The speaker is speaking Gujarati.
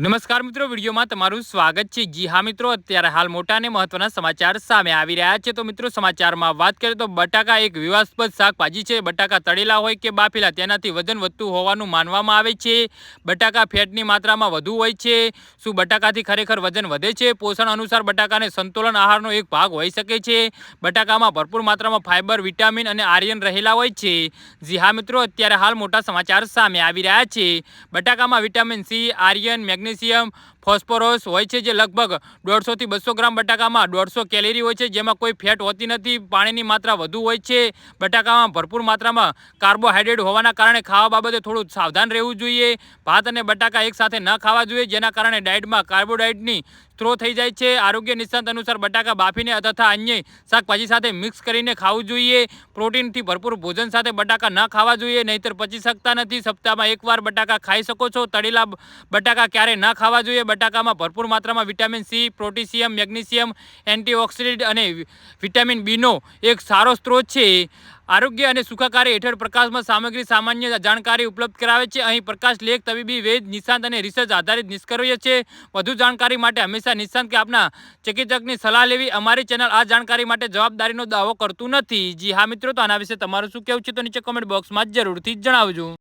નમસ્કાર મિત્રો, વિડીયોમાં તમારું સ્વાગત છે। જી હા મિત્રો, અત્યારે હાલ મોટા અને મહત્વના સમાચાર સામે આવી રહ્યા છે। તો મિત્રો, સમાચારમાં વાત કરીએ તો બટાકા એક વિવાદાસ્પદ શાકભાજી છે। બટાકા તળેલા હોય કે બાફેલા તેનાથી વજન વધતું હોવાનું માનવામાં આવે છે। બટાકા ફેટની માત્રામાં વધુ હોય છે। શું બટાકાથી ખરેખર વજન વધે છે? પોષણ અનુસાર બટાકાને સંતુલન આહારનો એક ભાગ હોઈ શકે છે। બટાકામાં ભરપૂર માત્રામાં ફાઇબર, વિટામિન અને આયર્ન રહેલા હોય છે। જી હા મિત્રો, અત્યારે હાલ મોટા સમાચાર સામે આવી રહ્યા છે। બટાકામાં vitamin C, iron, magnesium, phosphorus હોય છે, જે લગભગ 150 થી 200 ગ્રામ બટાકામાં 150 કેલરી હોય છે, જેમાં કોઈ ફેટ હોતી નથી। પાણીની માત્રા વધુ હોય છે। બટાકામાં ભરપૂર માત્રામાં કાર્બોહાઈડ્રેટ હોવાના કારણે ખાવા બાબતે થોડું સાવધાન રહેવું જોઈએ। ભાત અને બટાકા એકસાથે ન ખાવા જોઈએ, જેના કારણે ડાયટમાં કાર્બોહાઈડ્રેટની થ્રો થઈ જાય છે। આરોગ્ય નિષ્ણાત અનુસાર બટાકા બાફીને તથા અન્ય શાકભાજી સાથે મિક્સ કરીને ખાવું જોઈએ। પ્રોટીનથી ભરપૂર ભોજન સાથે બટાકા ન ખાવા જોઈએ, નહીંતર પચી શકતા નથી। સપ્તાહમાં એકવાર બટાકા ખાઈ શકો છો। તળેલા બટાકા ક્યારે ન ખાવા જોઈએ? બટાકામાં ભરપૂર માત્રામાં vitamin C, potassium, magnesium, antioxidant અને વિટામિન બીનો એક સારો સ્ત્રોત છે। આરોગ્ય અને સુખાકારી હેઠળ પ્રકાશમાં સામગ્રી સામાન્ય જાણકારી ઉપલબ્ધ કરાવે છે। અહીં પ્રકાશ લેખ તબીબી વૈદ, નિષ્ણાત અને રિસર્ચ આધારિત નિષ્કર્ષ છે। વધુ જાણકારી માટે હંમેશા નિષ્ણાત કે આપના ચિકિત્સકની સલાહ લેવી। અમારી ચેનલ આ જાણકારી માટે જવાબદારીનો દાવો કરતું નથી। જી હા મિત્રો, તો આના વિશે તમારું શું કહેવું છે તો નીચે કોમેન્ટ બોક્સમાં જરૂરથી જણાવજો।